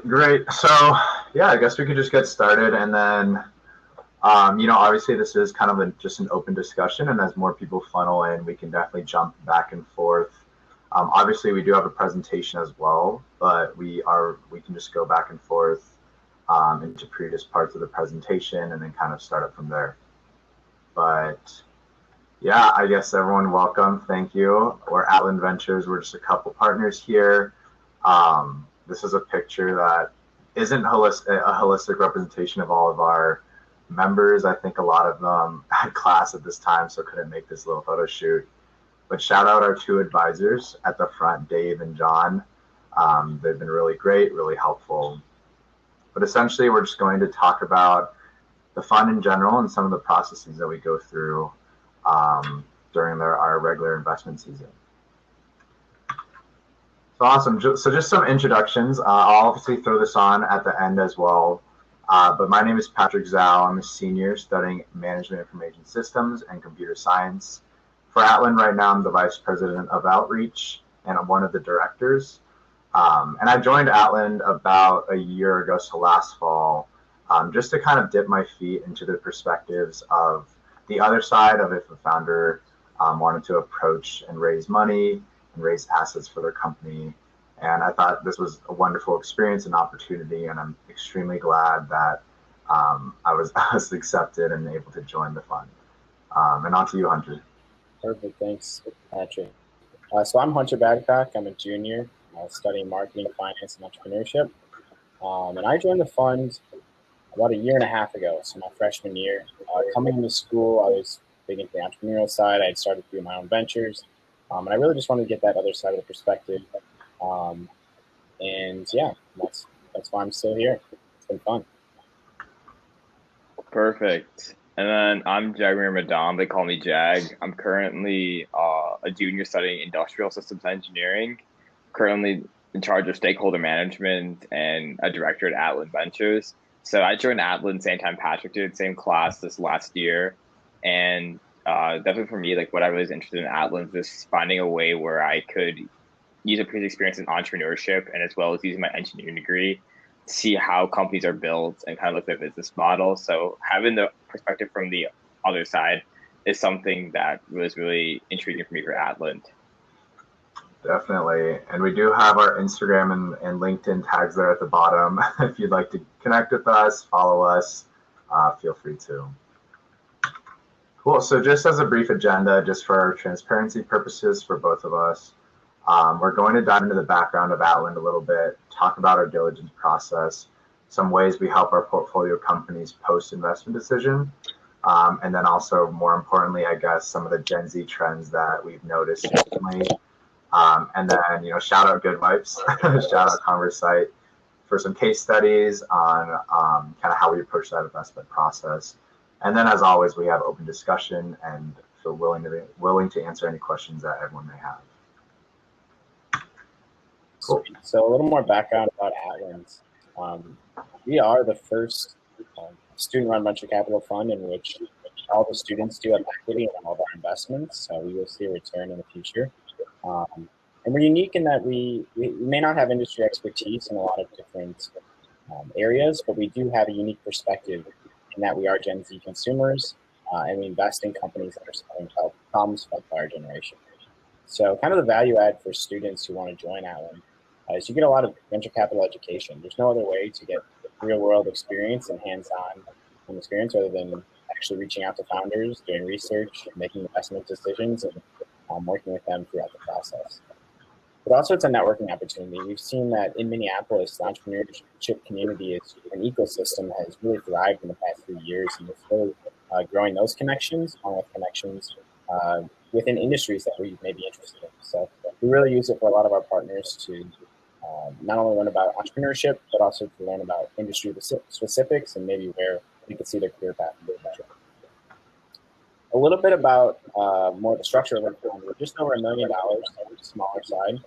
great. So, yeah, I guess we could just get started, and then, obviously this is kind of just an open discussion, and as more people funnel in, we can definitely jump back and forth. Obviously, we do have a presentation as well, but we can just go back and forth into previous parts of the presentation, and then kind of start up from there. But yeah, I guess everyone, welcome. Thank you. We're Atland Ventures. We're just a couple partners here. This is a picture that isn't a holistic representation of all of our members. I think a lot of them had class at this time, so couldn't make this little photo shoot. But shout out our two advisors at the front, Dave and John. They've been really great, really helpful. But essentially, we're just going to talk about the fund in general and some of the processes that we go through during our regular investment season. So awesome. So just some introductions. I'll obviously throw this on at the end as well. But my name is Patrick Zhao. I'm a senior studying Management Information Systems and Computer Science. For Atland right now, I'm the Vice President of Outreach, and I'm one of the directors. And I joined Atland about a year ago, so last fall, just to kind of dip my feet into the perspectives of the other side of if a founder wanted to approach and raise money and raise assets for their company. And I thought this was a wonderful experience and opportunity, and I'm extremely glad that I was accepted and able to join the fund. And on to you, Hunter. Perfect. Thanks, Patrick. So I'm Hunter Babcock. I'm a junior studying marketing, finance, and entrepreneurship. And I joined the fund about a year and a half ago, so my freshman year. Coming into school, I was big into the entrepreneurial side. I had started doing my own ventures. And I really just wanted to get that other side of the perspective. And yeah, that's why I'm still here. It's been fun. Perfect. And then I'm Jagmehr Madan. They call me Jag. I'm currently a junior studying industrial systems engineering, currently in charge of stakeholder management and a director at Atland Ventures. So I joined Atland same time Patrick did, same class this last year. And definitely for me, like what I was interested in Atland is just finding a way where I could use a previous experience in entrepreneurship and as well as using my engineering degree to see how companies are built and kind of look at their business model. So having the perspective from the other side is something that was really intriguing for me for Atland. Definitely. And we do have our Instagram and LinkedIn tags there at the bottom. If you'd like to connect with us, follow us, feel free to. Cool. So just as a brief agenda, just for transparency purposes for both of us, we're going to dive into the background of Atland a little bit, talk about our diligence process, some ways we help our portfolio companies post-investment decision, and then also, more importantly, I guess, some of the Gen Z trends that we've noticed recently. And then, shout out Good Vibes, shout out Conversite for some case studies on kind of how we approach that investment process. And then, as always, we have open discussion and feel willing to answer any questions that everyone may have. Cool. So a little more background about Atland. We are the first student-run venture capital fund in which all the students do have equity in all of our investments. So we will see a return in the future. And we're unique in that we may not have industry expertise in a lot of different areas, but we do have a unique perspective in that we are Gen Z consumers and we invest in companies that are solving problems felt by our generation. So kind of the value add for students who want to join Atland is you get a lot of venture capital education. There's no other way to get real world experience and hands-on experience other than actually reaching out to founders, doing research, making investment decisions, and working with them throughout the process. But also it's a networking opportunity. We've seen that in Minneapolis, the entrepreneurship community is an ecosystem that has really thrived in the past few years, and we're still growing those connections, along with connections within industries that we may be interested in. So we really use it for a lot of our partners to not only learn about entrepreneurship, but also to learn about industry specifics and maybe where we could see their career path in the future. A little bit about more of the structure of our fund. We're just over $1 million, on the smaller side.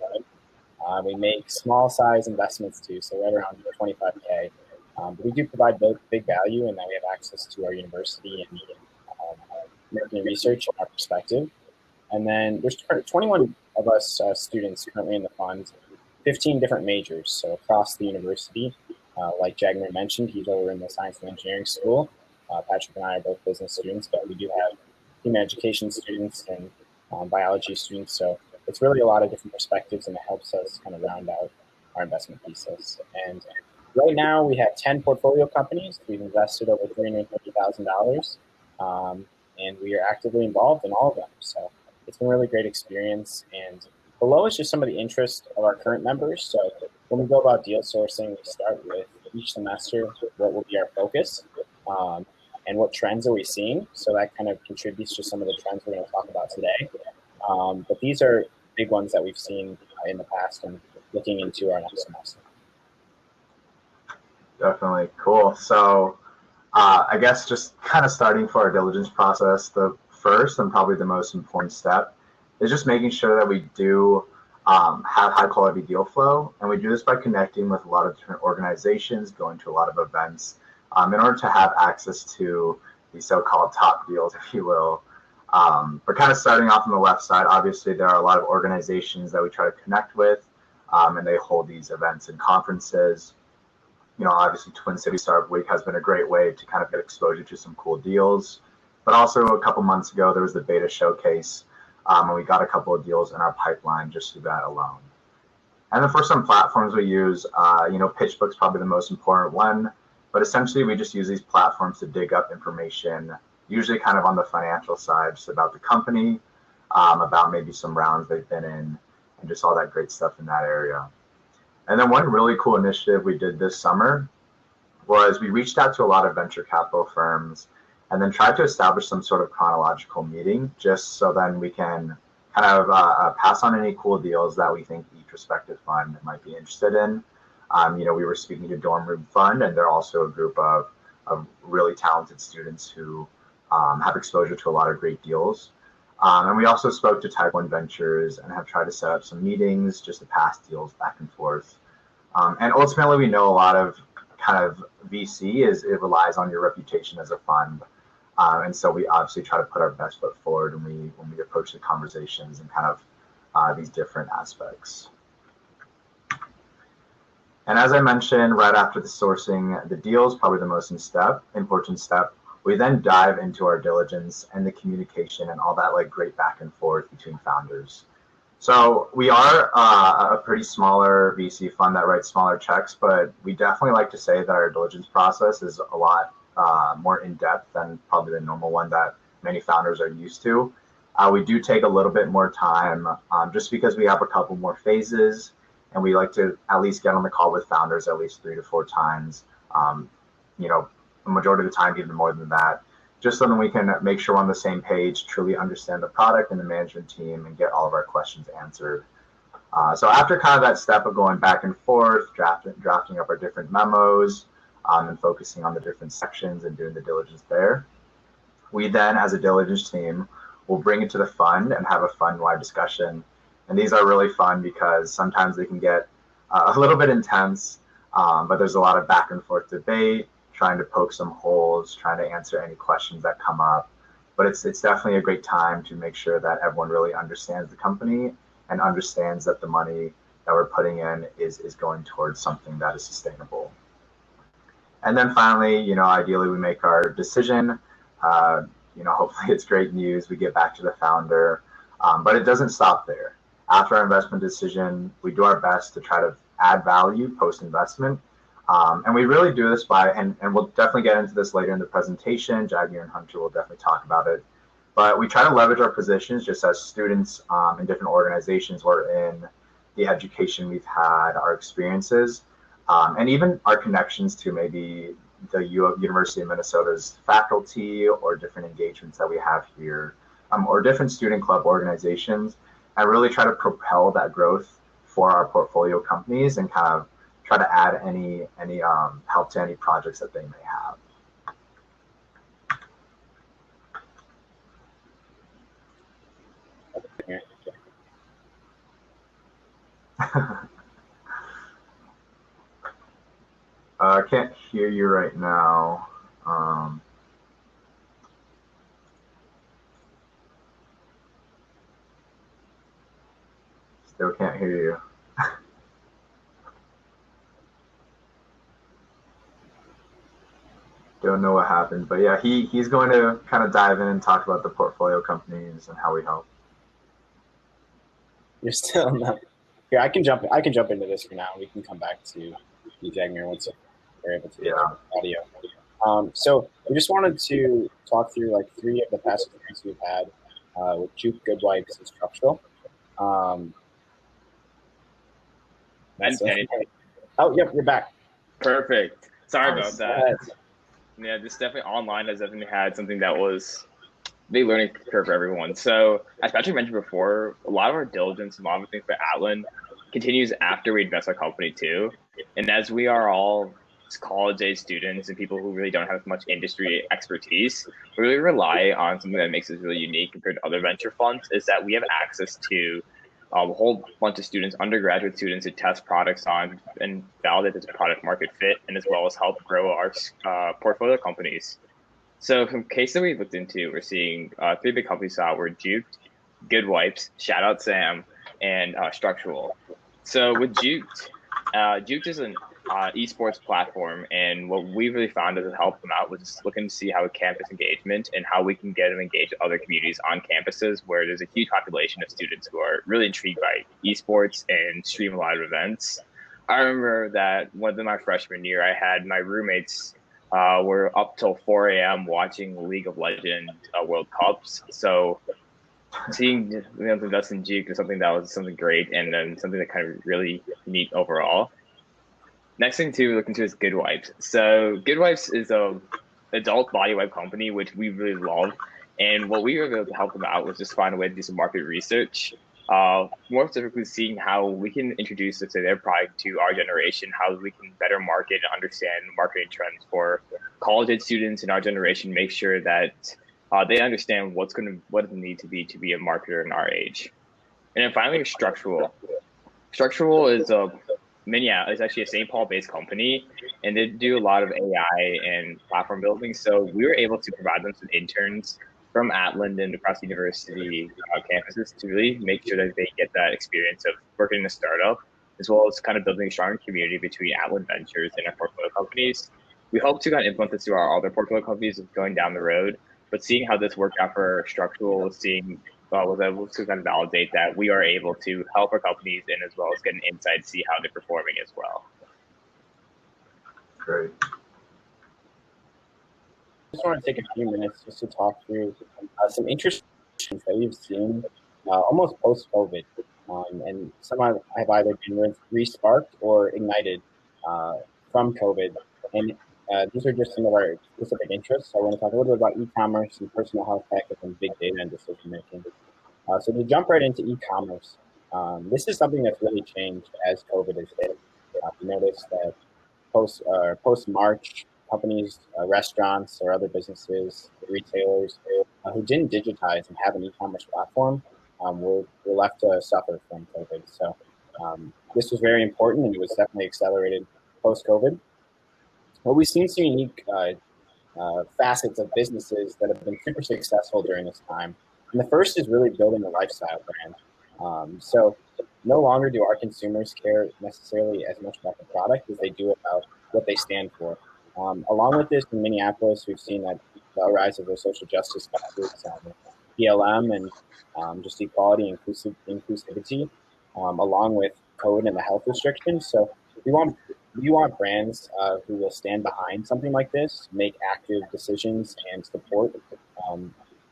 We make small size investments too, so right around 25K. But we do provide big value in that we have access to our university and marketing research and our perspective. And then there's 21 of us students currently in the fund, 15 different majors, so across the university. Like Jagmehr mentioned, he's over in the Science and Engineering School. Patrick and I are both business students, but we do have human education students and biology students. So it's really a lot of different perspectives, and it helps us kind of round out our investment thesis. And right now, we have 10 portfolio companies. We've invested over $350,000, and we are actively involved in all of them. So it's been a really great experience. And below is just some of the interest of our current members. So when we go about deal sourcing, we start with each semester what will be our focus, and what trends are we seeing. So that kind of contributes to some of the trends we're going to talk about today. But these are big ones that we've seen in the past and looking into our next semester. Definitely. Cool. So I guess just kind of starting for our diligence process, the first and probably the most important step is just making sure that we do have high quality deal flow. And we do this by connecting with a lot of different organizations, going to a lot of events, in order to have access to these so-called top deals, if you will. But kind of starting off on the left side, obviously there are a lot of organizations that we try to connect with, and they hold these events and conferences. Obviously Twin City Startup Week has been a great way to kind of get exposure to some cool deals. But also a couple months ago, there was the beta showcase, and we got a couple of deals in our pipeline just through that alone. And then for some platforms we use, PitchBook's probably the most important one. But essentially, we just use these platforms to dig up information, usually kind of on the financial side, just about the company, about maybe some rounds they've been in, and just all that great stuff in that area. And then one really cool initiative we did this summer was we reached out to a lot of venture capital firms and then tried to establish some sort of chronological meeting, just so then we can kind of pass on any cool deals that we think each respective fund might be interested in. We were speaking to Dorm Room Fund, and they're also a group of really talented students who have exposure to a lot of great deals. And we also spoke to Type 1 Ventures and have tried to set up some meetings just to pass deals back and forth. And ultimately, we know a lot of kind of VC it relies on your reputation as a fund. And so we obviously try to put our best foot forward when we approach the conversations and kind of these different aspects. And as I mentioned, right after the sourcing, the deal is probably the most important step. We then dive into our diligence and the communication and all that like great back and forth between founders. So we are a pretty smaller VC fund that writes smaller checks, but we definitely like to say that our diligence process is a lot more in-depth than probably the normal one that many founders are used to. We do take a little bit more time just because we have a couple more phases. And we like to at least get on the call with founders at least 3 to 4 times, the majority of the time, even more than that, just so that we can make sure we're on the same page, truly understand the product and the management team, and get all of our questions answered. So after kind of that step of going back and forth, drafting up our different memos, and focusing on the different sections and doing the diligence there, we then, as a diligence team, will bring it to the fund and have a fund-wide discussion. And these are really fun because sometimes they can get a little bit intense, but there's a lot of back and forth debate, trying to poke some holes, trying to answer any questions that come up. But it's definitely a great time to make sure that everyone really understands the company and understands that the money that we're putting in is going towards something that is sustainable. And then finally, ideally we make our decision. Hopefully it's great news. We get back to the founder, but it doesn't stop there. After our investment decision, we do our best to try to add value post-investment. And we really do this by, and we'll definitely get into this later in the presentation, Jagmehr and Hunter will definitely talk about it, but we try to leverage our positions just as students in different organizations we're in, the education we've had, our experiences, and even our connections to maybe the University of Minnesota's faculty or different engagements that we have here, or different student club organizations. I really try to propel that growth for our portfolio companies and kind of try to add any help to any projects that they may have. I can't hear you right now. Still can't hear you. don't know what happened, but yeah, he's going to kind of dive in and talk about the portfolio companies and how we help. You're still not. Here, I can jump into this for now. We can come back to you, Jagmehr, once we're able to get audio. So we just wanted to talk through like 3 of the past experiences we've had with Juke, Good Wipes, and Structural. Oh, yep, you're back. Perfect. Sorry Nice. about that. Yeah, this definitely online has definitely had something that was big learning curve for everyone. So as Patrick mentioned before, a lot of our diligence, a lot of things for Atland continues after we invest our company too. And as we are all college age students and people who really don't have much industry expertise, we really rely on something that makes us really unique compared to other venture funds, is that we have access to a whole bunch of students, undergraduate students, who test products on and validate this product market fit, and as well as help grow our portfolio companies. So from case that we looked into, we're seeing 3 big companies were Juked, Good Wipes, shout out Sam, and Structural. So with Juked, Juked is an esports platform, and what we really found to help them out was just looking to see how campus engagement and how we can get them engaged with other communities on campuses where there's a huge population of students who are really intrigued by esports and stream a lot of events. I remember that one of my freshman year, I had my roommates were up till 4 a.m. watching League of Legends World Cups. So seeing invest in Juke is something that was something great, and then something that kind of really neat overall. Next thing to look into is Good Wipes. So Good Wipes is a adult body wipe company, which we really love. And what we were able to help them out was just find a way to do some market research. More specifically, seeing how we can introduce, let's say, their product to our generation, how we can better market and understand marketing trends for college age students in our generation, make sure that they understand what it need to be a marketer in our age. And then finally, Structural. Structural is it's actually a St. Paul-based company, and they do a lot of AI and platform building. So we were able to provide them some interns from Atland and across the university campuses to really make sure that they get that experience of working in a startup, as well as kind of building a stronger community between Atland Ventures and our portfolio companies. We hope to kind of implement this to our other portfolio companies going down the road, but seeing how this worked out for Structural, was able to kind of validate that we are able to help our companies and as well as get an insight to see how they're performing as well. Great. I just want to take a few minutes just to talk through some interesting things that we've seen almost post-COVID. And some have either been re-sparked or ignited from COVID. And these are just some of our specific interests. So I want to talk a little bit about e-commerce and personal health tech and big data and decision making. So to jump right into e-commerce, this is something that's really changed as COVID has hit. We noticed that post-March, companies, restaurants or other businesses, retailers who didn't digitize and have an e-commerce platform were left to suffer from COVID. So this was very important, and it was definitely accelerated post-COVID. But we've seen some unique facets of businesses that have been super successful during this time. And the first is really building a lifestyle brand. So no longer do our consumers care necessarily as much about the product as they do about what they stand for. Along with this, in Minneapolis, we've seen that the rise of the social justice causes, BLM, and just equality and inclusivity, along with code and the health restrictions. So we want brands who will stand behind something like this, make active decisions, and support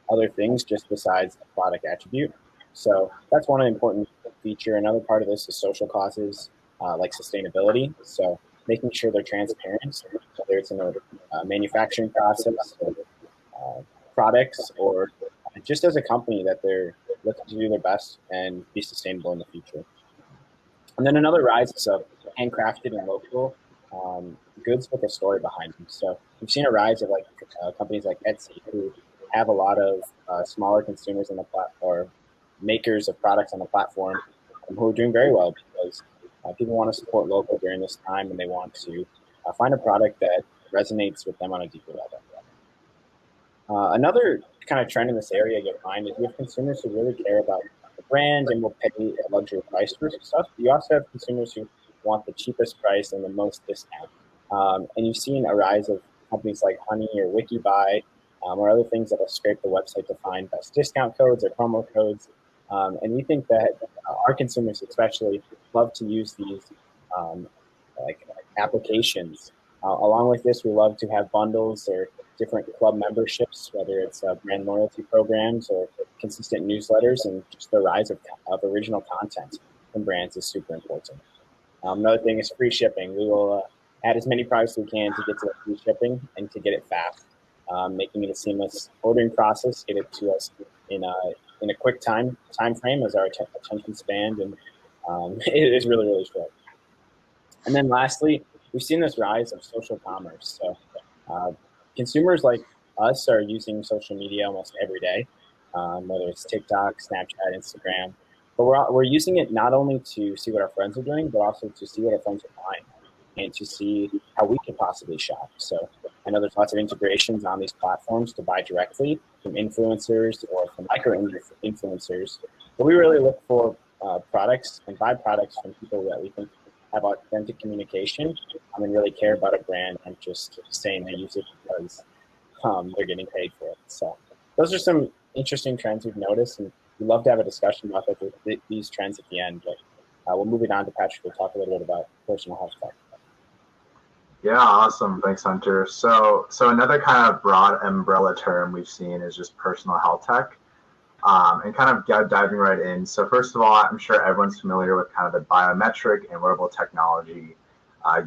other things just besides the product attribute. So that's one important feature. Another part of this is social causes like sustainability. So making sure they're transparent, whether it's in the manufacturing process, or, products, or just as a company that they're looking to do their best and be sustainable in the future. And then another rise is of handcrafted and local goods with a story behind them. So we've seen a rise of companies like Etsy, who have a lot of smaller consumers on the platform, makers of products on the platform, who are doing very well because people want to support local during this time, and they want to find a product that resonates with them on a deeper level. Another kind of trend in this area you'll find is you have consumers who really care about the brand and will pay a luxury price for stuff. You also have consumers who want the cheapest price and the most discount. And you've seen a rise of companies like Honey or WikiBuy, or other things that will scrape the website to find best discount codes or promo codes. And we think that our consumers especially love to use these like applications. Along with this, we love to have bundles or different club memberships, whether it's brand loyalty programs or consistent newsletters, and just the rise of original content from brands is super important. Another thing is free shipping. We will add as many products as we can to get to free shipping and to get it fast, making it a seamless ordering process, get it to us in a quick time frame, as our attention span and it is really, really short. And then lastly, we've seen this rise of social commerce. So consumers like us are using social media almost every day, whether it's TikTok, Snapchat, Instagram. But we're using it not only to see what our friends are doing, but also to see what our friends are buying and to see how we could possibly shop. So I know there's lots of integrations on these platforms to buy directly from influencers or from micro-influencers. But we really look for products and buy products from people that we think have authentic communication and really care about a brand and just saying they use it because they're getting paid for it. So those are some interesting trends we've noticed, and we'd love to have a discussion about these trends at the end. But we'll move it on to Patrick to talk a little bit about personal health tech. Yeah, awesome. Thanks, Hunter. So another kind of broad umbrella term we've seen is just personal health tech. And kind of diving right in. So first of all, I'm sure everyone's familiar with kind of the biometric and wearable technology.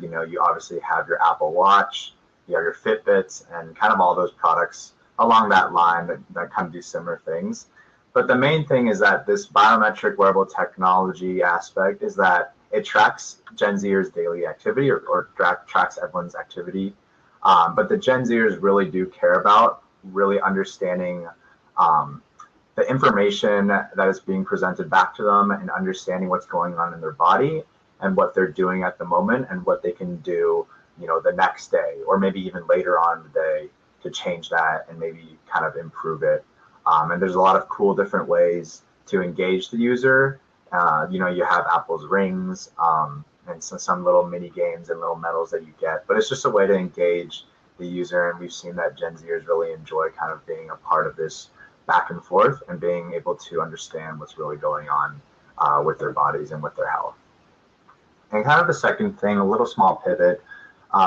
You obviously have your Apple Watch, you have your Fitbits, and kind of all those products along that line that kind of do similar things. But the main thing is that this biometric wearable technology aspect is that it tracks Gen Zers' daily activity or tracks everyone's activity. But the Gen Zers really do care about really understanding the information that is being presented back to them and understanding what's going on in their body and what they're doing at the moment and what they can do, the next day or maybe even later on in the day to change that and maybe kind of improve it. And there's a lot of cool different ways to engage the user. You have Apple's rings and some little mini games and little medals that you get, but it's just a way to engage the user. And we've seen that Gen Zers really enjoy kind of being a part of this back and forth and being able to understand what's really going on with their bodies and with their health. And kind of the second thing, a little small pivot,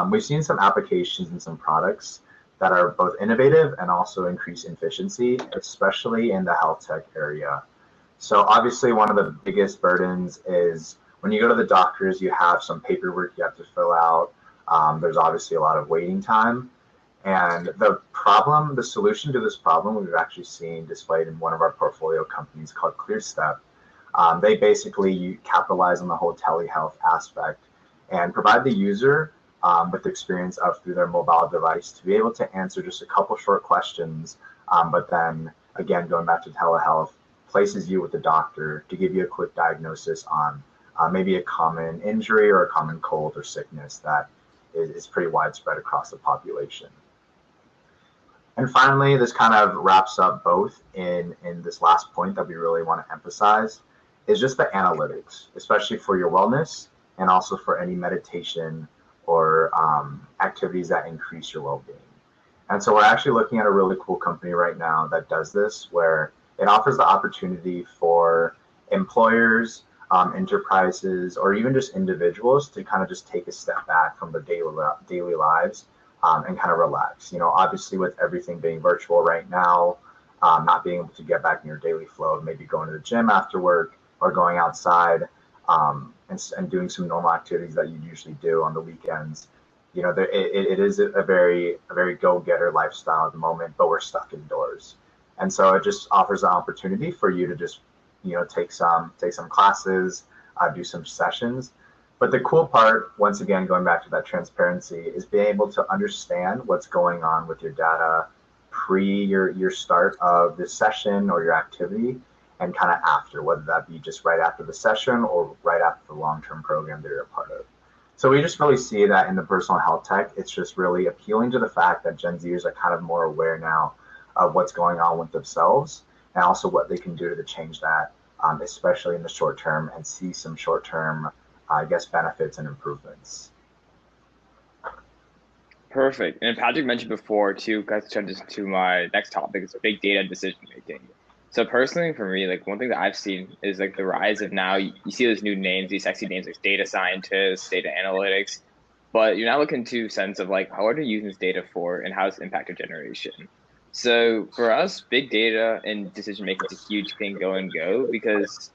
we've seen some applications and some products that are both innovative and also increase efficiency, especially in the health tech area. So obviously one of the biggest burdens is when you go to the doctors, you have some paperwork you have to fill out. There's obviously a lot of waiting time. And the solution to this problem, we've actually seen displayed in one of our portfolio companies called ClearStep. They basically capitalize on the whole telehealth aspect and provide the user with the experience of through their mobile device to be able to answer just a couple short questions. But then again, going back to telehealth, places you with the doctor to give you a quick diagnosis on maybe a common injury or a common cold or sickness that is pretty widespread across the population. And finally, this kind of wraps up both in this last point that we really want to emphasize is just the analytics, especially for your wellness and also for any meditation or activities that increase your well-being. And so we're actually looking at a really cool company right now that does this, where it offers the opportunity for employers, enterprises, or even just individuals to kind of just take a step back from the daily lives and kind of relax. Obviously with everything being virtual right now, not being able to get back in your daily flow, maybe going to the gym after work or going outside and doing some normal activities that you usually do on the weekends. It is a very go-getter lifestyle at the moment, but we're stuck indoors. And so it just offers an opportunity for you to just, take some classes, do some sessions. But the cool part, once again, going back to that transparency, is being able to understand what's going on with your data pre your start of this session or your activity and kind of after, whether that be just right after the session or right after the long-term program that you're a part of. So we just really see that in the personal health tech, it's just really appealing to the fact that Gen Zers are kind of more aware now of what's going on with themselves and also what they can do to change that, especially in the short term, and see some short term benefits and improvements. Perfect. And Patrick mentioned before too, guys, transition to my next topic is big data and decision making. So personally, for me, like one thing that I've seen is like the rise of now you see those new names, these sexy names like data scientists, data analytics, but you're not looking to sense of like what are you using this data for and how does it impact your generation. So for us, big data and decision making is a huge thing go and go because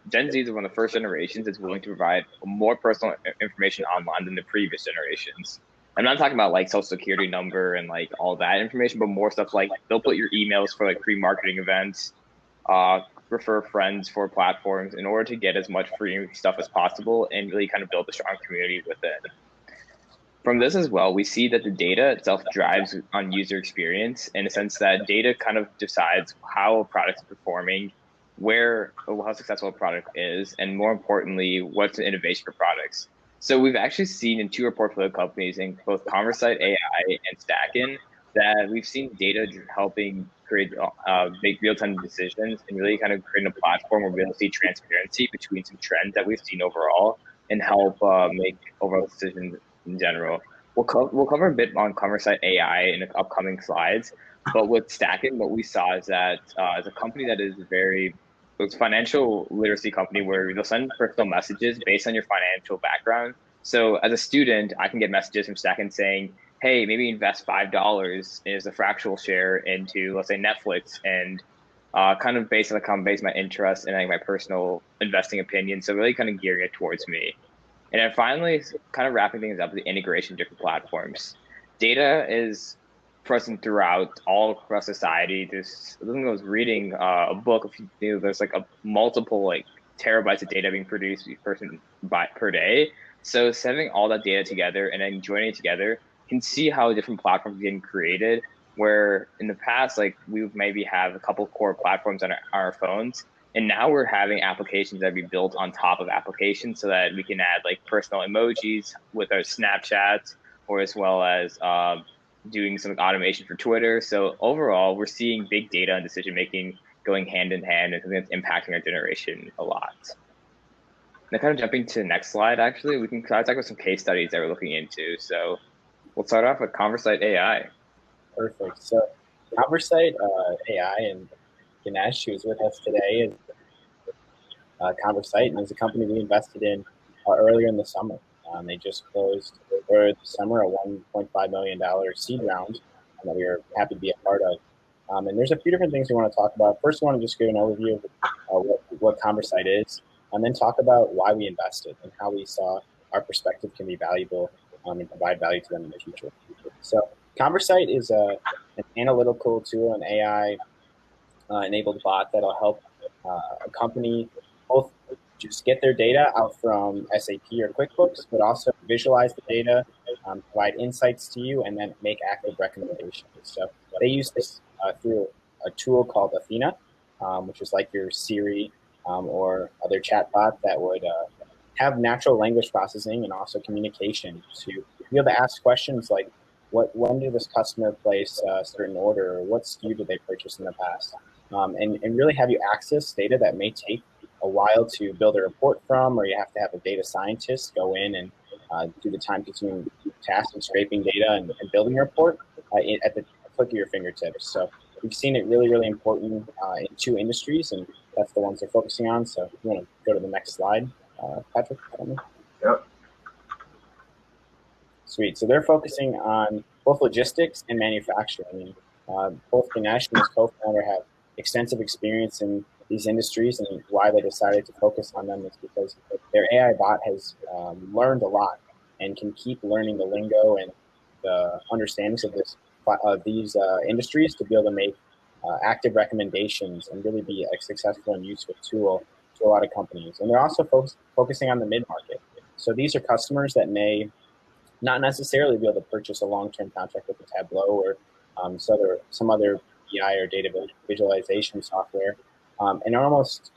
Gen Z is one of the first generations that's willing to provide more personal information online than the previous generations. I'm not talking about like social security number and like all that information, but more stuff like they'll put your emails for like pre-marketing events, uh, refer friends for platforms in order to get as much free stuff as possible and really kind of build a strong community within. From this as well, we see that the data itself drives on user experience in a sense that data kind of decides how a product is performing, how successful a product is, and more importantly, what's the innovation for products. So we've actually seen in two of our portfolio companies, in both Conversite AI and Stackin, that we've seen data helping create make real-time decisions and really kind of create a platform where we'll see transparency between some trends that we've seen overall and help make overall decisions in general. We'll cover a bit on Conversite AI in the upcoming slides, but with Stackin, what we saw is that as a company that is it's a financial literacy company where they'll send personal messages based on your financial background. So as a student, I can get messages from Stackin saying, hey, maybe invest $5 as a fractional share into, let's say, Netflix, and kind of based on my interest and like my personal investing opinion. So really kind of gearing it towards me. And then finally, kind of wrapping things up with the integration of different platforms. Data is present throughout all across society. I think I was reading a book. There's like a multiple like terabytes of data being produced per day. So setting all that data together and then joining it together can see how different platforms are getting created. Where in the past, like we maybe have a couple core platforms on our phones, and now we're having applications that we built on top of applications so that we can add like personal emojis with our Snapchats, or as well as doing some automation for Twitter. So overall, we're seeing big data and decision making going hand in hand, and something that's impacting our generation a lot. Now, kind of jumping to the next slide, actually, we can talk about some case studies that we're looking into. So we'll start off with Conversite AI. Perfect. So Conversite AI and Ganesh, who's with us today, is Conversite, and is a company we invested in earlier in the summer. They just closed earlier this summer a $1.5 million seed round that we are happy to be a part of. And there's a few different things we want to talk about. First, I want to just give an overview of what Conversite is, and then talk about why we invested and how we saw our perspective can be valuable and provide value to them in the future. So Conversite is an analytical tool, an AI enabled bot that'll help a company both just get their data out from SAP or QuickBooks, but also visualize the data, provide insights to you, and then make active recommendations. So they use this through a tool called Athena, which is like your Siri or other chatbot that would have natural language processing and also communication to be able to ask questions like, when did this customer place a certain order, or what SKU did they purchase in the past? And really have you access data that may take a while to build a report from, or you have to have a data scientist go in and do the time-consuming task of scraping data and building a report at the click of your fingertips. So we've seen it really, really important in two industries, and that's the ones they're focusing on. So if you want to go to the next slide, Patrick. Yep. Sweet. So they're focusing on both logistics and manufacturing. Both Ganesh and his co-founder have extensive experience in these industries, and why they decided to focus on them is because their AI bot has learned a lot and can keep learning the lingo and the understandings of these industries to be able to make active recommendations and really be a successful and useful tool to a lot of companies. And they're also focusing on the mid-market. So these are customers that may not necessarily be able to purchase a long-term contract with a Tableau or some other BI or data visualization software, and are almost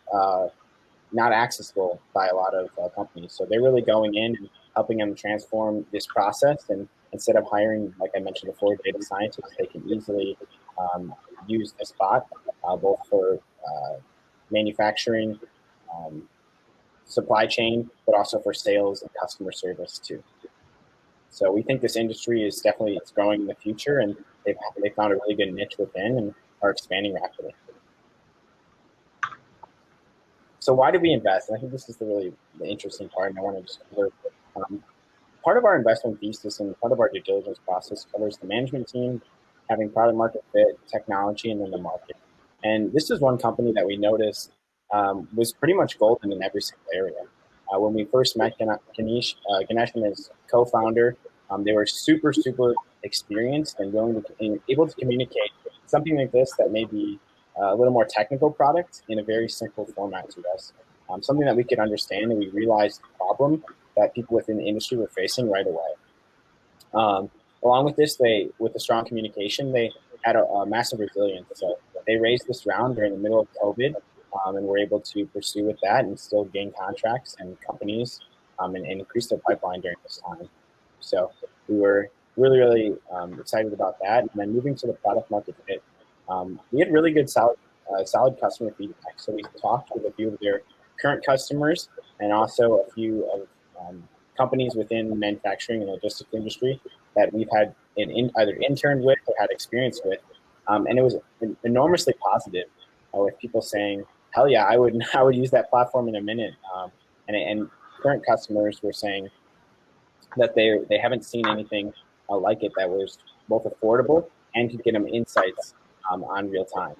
not accessible by a lot of companies. So they're really going in and helping them transform this process. And instead of hiring, like I mentioned before, data scientists, they can easily use this bot both for manufacturing, supply chain, but also for sales and customer service too. So we think this industry is definitely it's growing in the future, and they found a really good niche within and are expanding rapidly. So why do we invest? And I think this is the interesting part, and I want to just cover. Part of our investment thesis and part of our due diligence process covers the management team, having product market fit, technology, and then the market. And this is one company that we noticed was pretty much golden in every single area. When we first met Ganesh and his co-founder, they were super, super experienced and willing to, and able to communicate something like this that may be a little more technical product in a very simple format to us. Something that we could understand, and we realized the problem that people within the industry were facing right away. Along with this, with the strong communication, they had a massive resilience. So they raised this round during the middle of COVID, and were able to pursue with that and still gain contracts and companies, and increase their pipeline during this time. So we were really, really excited about that. And then moving to the product market fit, we had really good, solid customer feedback. So we talked with a few of their current customers and also a few of companies within the manufacturing and logistics industry that we've had either interned with or had experience with. And it was enormously positive, with people saying, hell yeah, I would use that platform in a minute. And current customers were saying that they haven't seen anything like it that was both affordable and could get them insights on real time,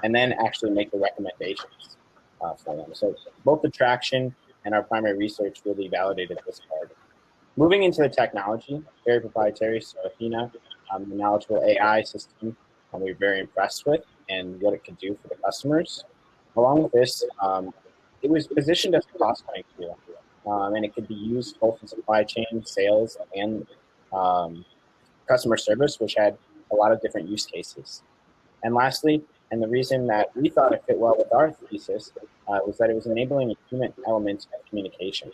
and then actually make the recommendations for them. So both the traction and our primary research really validated this part. Moving into the technology, very proprietary. So Athena, the knowledgeable AI system, we were very impressed with and what it could do for the customers. Along with this, it was positioned as a cost-cutting tool, and it could be used both in supply chain, sales, and customer service, which had a lot of different use cases. And lastly, and the reason that we thought it fit well with our thesis was that it was enabling a human element of communication.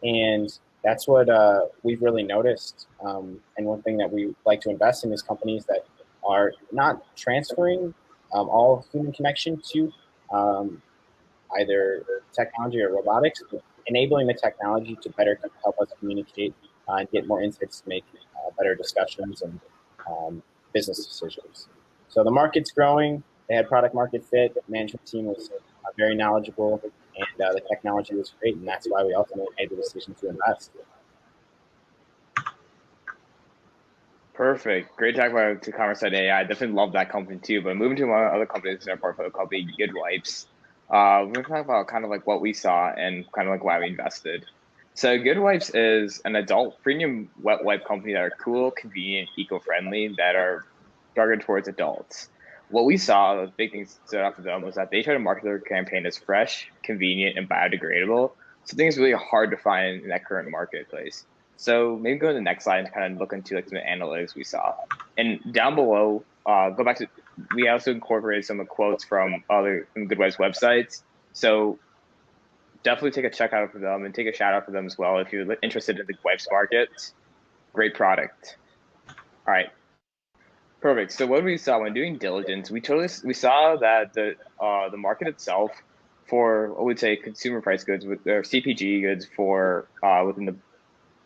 And that's what we've really noticed. And one thing that we like to invest in is companies that are not transferring all human connection to either technology or robotics, but enabling the technology to better help us communicate and get more insights to make better discussions and business decisions. So the market's growing. They had product market fit. The management team was very knowledgeable, and the technology was great, and that's why we ultimately made the decision to invest. Perfect. Great talk about to Conversate AI. I definitely love that company too. But moving to one other company in our portfolio called Good Wipes, we're going to talk about kind of like what we saw and kind of like why we invested. So Good Wipes is an adult premium wet wipe company that are cool, convenient, eco-friendly, that are targeted towards adults. What we saw, the big things that stood out for them was that they try to market their campaign as fresh, convenient, and biodegradable. Something that's really hard to find in that current marketplace. So maybe go to the next slide and kind of look into like some analytics we saw. And down below, go back to, we also incorporated some of the quotes from Good Wipes websites. So definitely take a check out for them and take a shout out for them as well if you're interested in the wipes market. Great product. All right. Perfect. So what we saw when doing diligence, we saw that the market itself for, I would say, consumer price goods with their CPG goods for within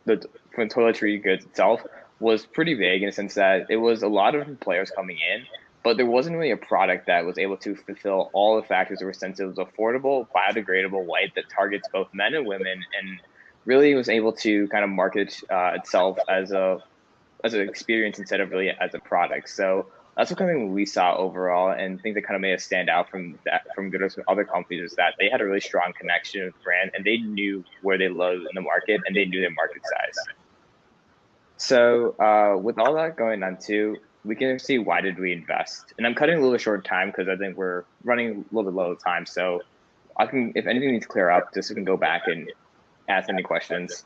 the toiletry goods itself was pretty vague in the sense that it was a lot of different players coming in, but there wasn't really a product that was able to fulfill all the factors that were sensitive, affordable, biodegradable wipe that targets both men and women, and really was able to kind of market itself as an experience instead of really as a product. So that's what kind of we saw overall, and I think that kind of made us stand out from Good Wipes and other companies is that they had a really strong connection with the brand, and they knew where they lived in the market, and they knew their market size. So with all that going on too, we can see why did we invest. And I'm cutting a little short time because I think we're running a little bit low of time. So I can, if anything needs to clear up, just we can go back and ask any questions.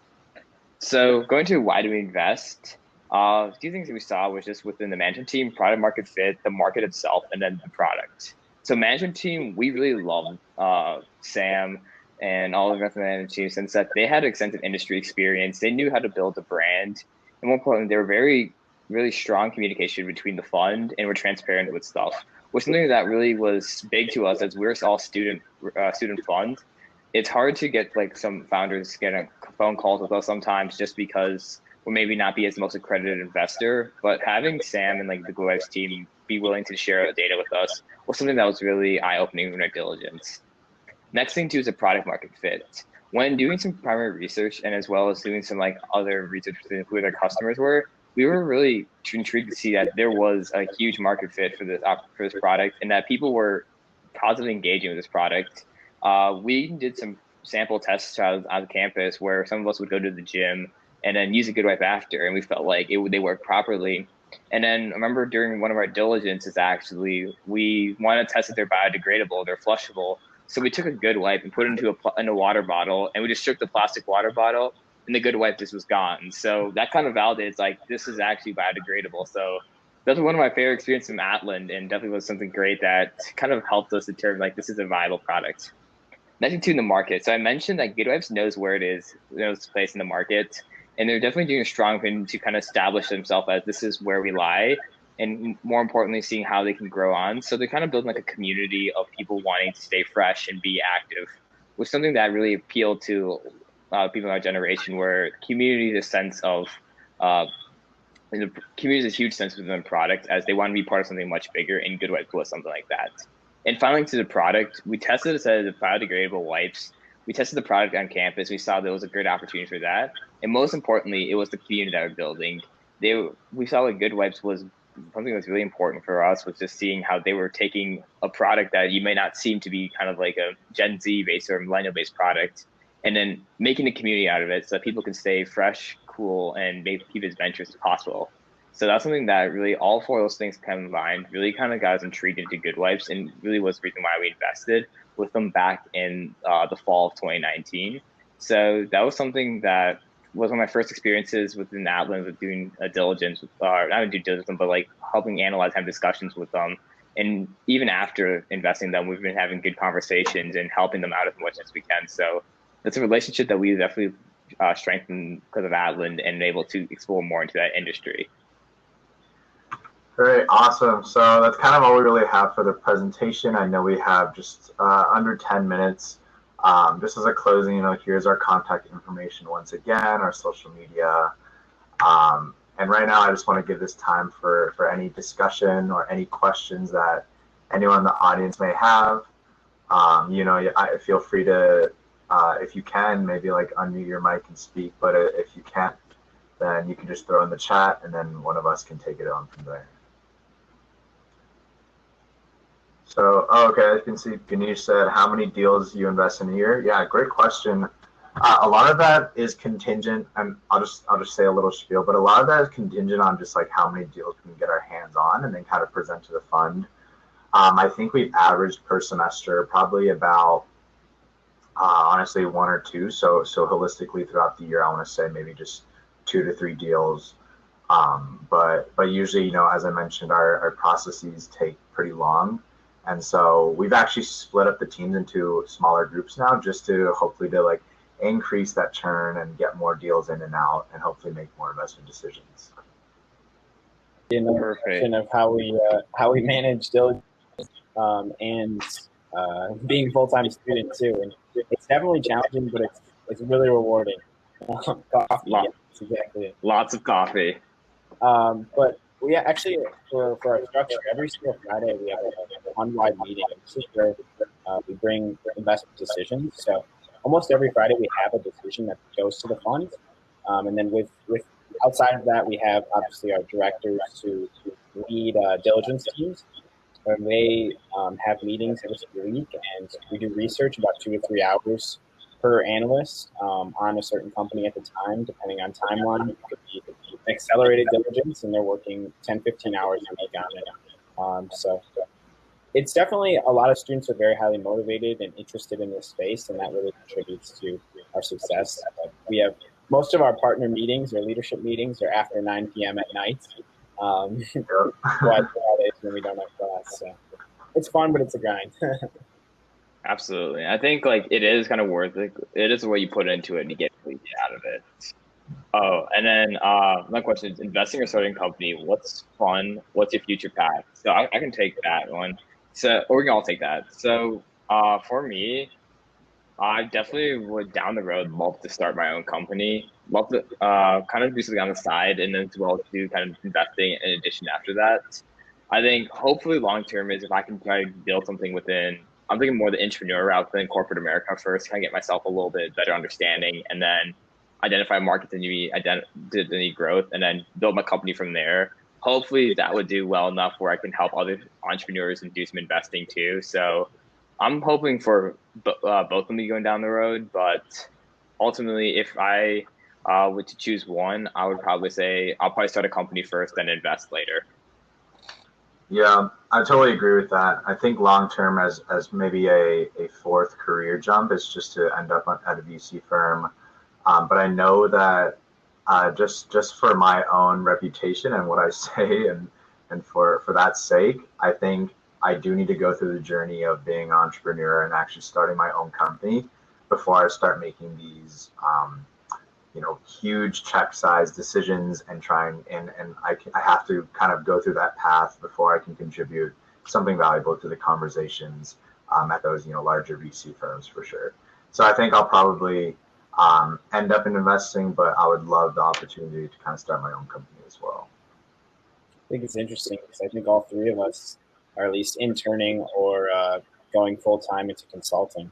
So going to why do we invest? A few things that we saw was just within the management team, product market fit, the market itself, and then the product. So management team, we really loved Sam and all of the management team since that they had extensive industry experience. They knew how to build a brand. And more importantly, they were really strong communication between the fund and were transparent with stuff, which is something that really was big to us as we're all student fund. It's hard to get like some founders getting phone calls with us sometimes just because or maybe not be as the most accredited investor. But having Sam and like the GoWebs team be willing to share data with us was something that was really eye-opening in our diligence. Next thing too is a product market fit. When doing some primary research and as well as doing some like other research with who their customers were, we were really intrigued to see that there was a huge market fit for this product and that people were positively engaging with this product. We did some sample tests on campus where some of us would go to the gym and then use a good wipe after, and we felt like they worked properly. And then I remember during one of our diligences, actually, we wanted to test if they're biodegradable, they're flushable. So we took a good wipe and put it in a water bottle, and we just shook the plastic water bottle, and the good wipe just was gone. So that kind of validates like this is actually biodegradable. So that's one of my favorite experiences from Atland, and definitely was something great that kind of helped us determine like this is a viable product. Nothing to in the market. So I mentioned that GoodWipes knows where it is, knows its place in the market, and they're definitely doing a strong thing to kind of establish themselves as this is where we lie, and more importantly, seeing how they can grow on. So they're kind of building like a community of people wanting to stay fresh and be active, which is something that really appealed to people in our generation, where community is a sense of, the community is a huge sense within the product as they want to be part of something much bigger, and GoodWipes was something like that. And finally, to the product, we tested it as biodegradable wipes. We tested the product on campus. We saw there was a great opportunity for that. And most importantly, it was the community that we're building. We saw that GoodWipes was something that's really important for us, was just seeing how they were taking a product that you may not seem to be kind of like a Gen Z based or millennial based product, and then making a community out of it so that people can stay fresh, cool, and keep as adventurous as possible. So that's something that really all four of those things combined really kind of got us intrigued into GoodWipes, and really was the reason why we invested with them back in the fall of 2019. So that was something that was one of my first experiences within Atland with doing a diligence, not due diligence, but like helping analyze, have discussions with them. And even after investing in them, we've been having good conversations and helping them out as much as we can. So that's a relationship that we definitely strengthened because of Atland and able to explore more into that industry. Great, awesome. So that's kind of all we really have for the presentation. I know we have just under 10 minutes. Just as a closing, here's our contact information once again, our social media. And right now, I just want to give this time for any discussion or any questions that anyone in the audience may have. I feel free to, if you can, maybe like unmute your mic and speak. But if you can't, then you can just throw in the chat, and then one of us can take it on from there. So, okay, I can see Ganesh said, how many deals do you invest in a year? Yeah, great question. A lot of that is contingent, and I'll just say a little spiel, but a lot of that is contingent on just like how many deals we can get our hands on and then kind of present to the fund. I think we've averaged per semester probably about, honestly, one or two. So holistically throughout the year, I want to say maybe just 2 to 3 deals. But usually, as I mentioned, our processes take pretty long. And so we've actually split up the teams into smaller groups now, just to hopefully to like increase that churn and get more deals in and out, and hopefully make more investment decisions. Perfect. Of how we manage diligence and being a full-time student too, and it's definitely challenging, but it's really rewarding. Coffee, yeah, that's exactly it. Lots of coffee. But we actually, for our structure, every single Friday we have a fund-wide meeting. This is where we bring investment decisions. So almost every Friday we have a decision that goes to the fund. And then with outside of that, we have obviously our directors who lead diligence teams. And they have meetings every week, and we do research about 2 to 3 hours per analyst on a certain company at the time, depending on timeline. It could be accelerated diligence, and they're working 10, 15 hours a week on it. So it's definitely, a lot of students are very highly motivated and interested in this space, and that really contributes to our success. We have most of our partner meetings or leadership meetings are after 9 p.m. at night. Fridays when we don't have class. So it's fun, but it's a grind. Absolutely. I think like it is kind of worth it. It is the way you put into it and you get out of it. Oh, and then my question is, investing or starting a company, what's fun? What's your future path? So I can take that one. So, or we can all take that. So for me, I definitely would down the road love to start my own company. Love to kind of do something on the side and then as well do kind of investing in addition after that. I think hopefully long term is if I can try to build something within. I'm thinking more the entrepreneur route than corporate America first. Kind of get myself a little bit better understanding, and then identify markets that need growth, and then build my company from there. Hopefully that would do well enough where I can help other entrepreneurs and do some investing too. So I'm hoping for both of me going down the road, but ultimately, if I were to choose one, I would probably say I'll probably start a company first, then invest later. Yeah, I totally agree with that. I think long term, as maybe a fourth career jump, is just to end up at a VC firm. But I know that just for my own reputation and what I say, and for that sake, I think I do need to go through the journey of being an entrepreneur and actually starting my own company before I start making these huge check size decisions and I have to kind of go through that path before I can contribute something valuable to the conversations at those larger VC firms for sure. So I think I'll probably end up in investing, but I would love the opportunity to kind of start my own company as well. I think it's interesting because I think all three of us are at least interning or going full time into consulting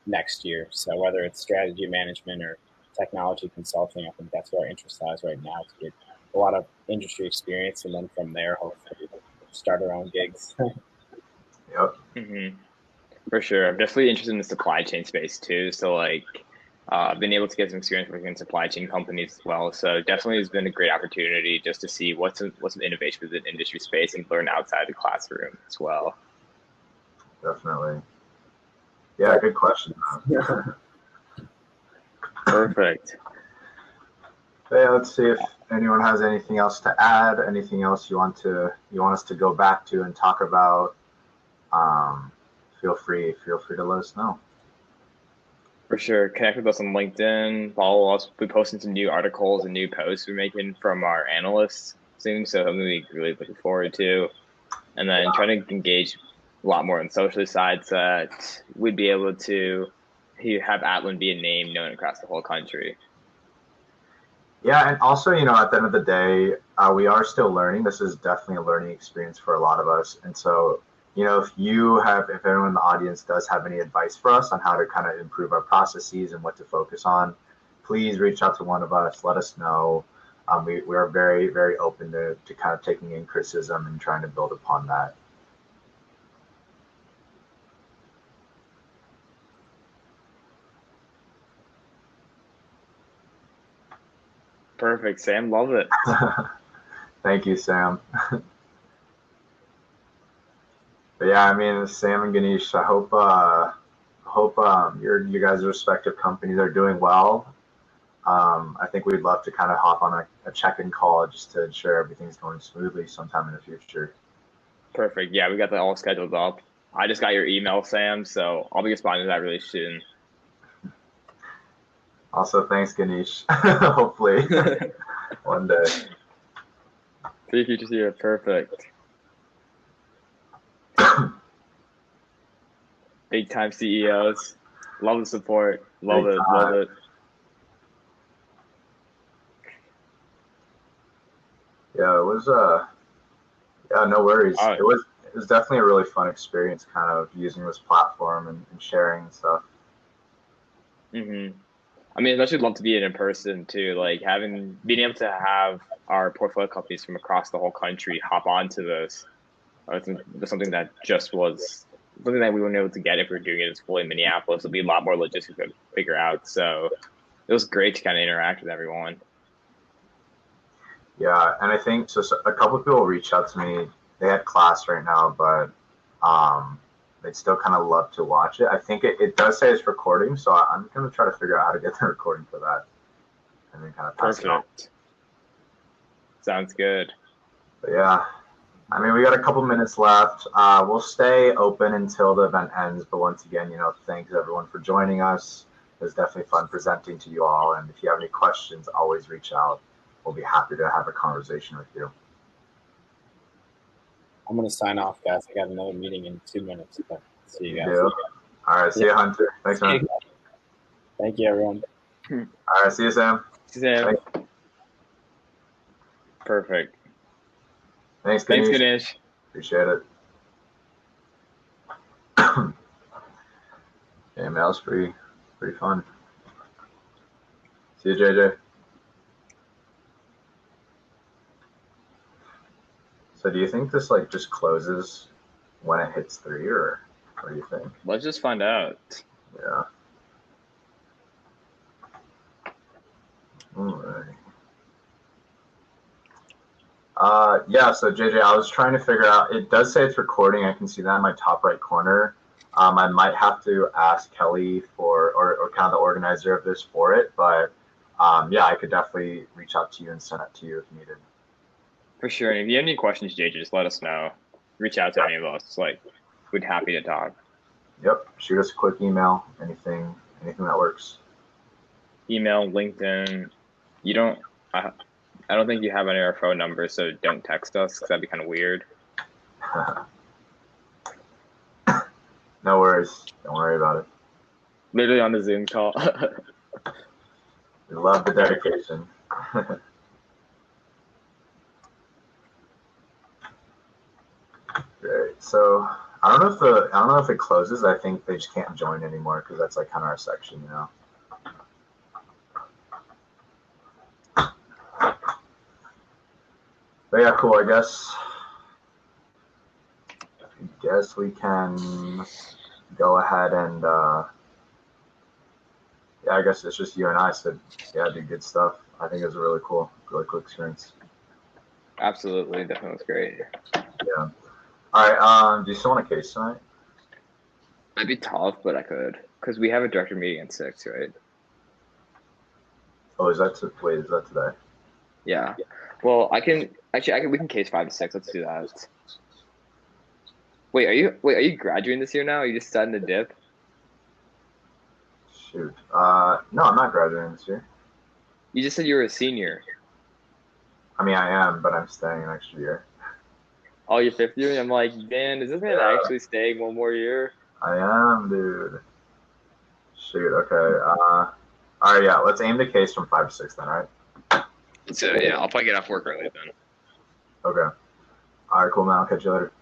next year. So whether it's strategy management or technology consulting, I think that's where our interest lies right now, to get a lot of industry experience, and then from there, hopefully, start our own gigs. Yep. Mm-hmm. For sure. I'm definitely interested in the supply chain space too. So been able to get some experience working in supply chain companies as well. So definitely has been a great opportunity just to see what's an innovation within industry space and learn outside the classroom as well. Definitely. Yeah, good question. Perfect. Yeah, let's see if anyone has anything else to add. Anything else you want us to go back to and talk about? Feel free to let us know. For sure. Connect with us on LinkedIn. Follow us. We're posting some new articles and new posts we're making from our analysts soon. So something we're really looking forward to. And then trying to engage a lot more on the social side so that we'd be able to have Atland be a name known across the whole country. Yeah, and also, at the end of the day, we are still learning. This is definitely a learning experience for a lot of us. And so, if anyone in the audience does have any advice for us on how to kind of improve our processes and what to focus on, please reach out to one of us. Let us know. We are very, very open to kind of taking in criticism and trying to build upon that. Perfect, Sam. Love it. Thank you, Sam. But yeah, I mean, Sam and Ganesh, I hope your guys' respective companies are doing well. I think we'd love to kind of hop on a check-in call just to ensure everything's going smoothly sometime in the future. Perfect. Yeah, we got that all scheduled up. I just got your email, Sam, so I'll be responding to that really soon. Also, thanks, Ganesh. Hopefully, one day. See you future here. Perfect. Big time CEOs. Love the support. Love it. Love it. Yeah, it was no worries. Right. It was definitely a really fun experience kind of using this platform and sharing and stuff. Mm-hmm. I mean, especially love to be in person too. Being able to have our portfolio companies from across the whole country hop onto this. Something that just was something that we weren't able to get if we were doing it as fully in Minneapolis. It'll be a lot more logistics to figure out. So it was great to kind of interact with everyone. Yeah, and I think so a couple of people reached out to me. They had class right now, but they'd still kind of love to watch it. I think it does say it's recording, so I'm going to try to figure out how to get the recording for that, and then kind of pass it on. Sounds good. But yeah, I mean, we got a couple minutes left. We'll stay open until the event ends, but once again, thanks everyone for joining us. It was definitely fun presenting to you all, and if you have any questions, always reach out. We'll be happy to have a conversation with you. I'm going to sign off, guys. I got another meeting in 2 minutes. But see you guys. All right, see you, Hunter. Thanks, man. Thank you, everyone. All right, see you, Sam. Sam. Perfect. Thanks, Thanks, Ganesh. Ganesh. Appreciate it. Yeah, man, that was pretty fun. See you, JJ. So do you think this like just closes when it hits 3, or what do you think? Let's just find out. Yeah. All right. Yeah, so JJ, I was trying to figure out, it does say it's recording. I can see that in my top right corner. I might have to ask Kelly or kind of the organizer of this for it, but yeah, I could definitely reach out to you and send it to you if needed. For sure. And if you have any questions, JJ, just let us know. Reach out to any of us. Like, we'd be happy to talk. Yep. Shoot us a quick email. Anything that works. Email, LinkedIn. You don't. I don't think you have any of our phone numbers, so don't text us because that'd be kind of weird. No worries. Don't worry about it. Literally on the Zoom call. We love the dedication. Great. So I don't know if it closes. I think they just can't join anymore because that's like kind of our section, you know. But yeah, cool. I guess we can go ahead and yeah, I guess it's just you and I. So yeah, do good stuff. I think it was a really cool experience. Absolutely, definitely was great. Yeah. All right. Do you still want a case tonight? Might be tough, but I could because we have a director meeting at 6, right? Oh, is that today? Yeah. Well, I can actually. We can case 5 to 6. Let's do that. Wait, are you graduating this year now? Are you just starting to dip? Shoot. No, I'm not graduating this year. You just said you were a senior. I mean, I am, but I'm staying an extra year. Oh, you're 5th year? I'm like, man, is this man actually staying one more year? I am, dude. Shoot. Okay. All right. Yeah. Let's aim the case from 5 to 6 then. All right. So yeah, I'll probably get off work early then. Okay. All right. Cool, man. I'll catch you later.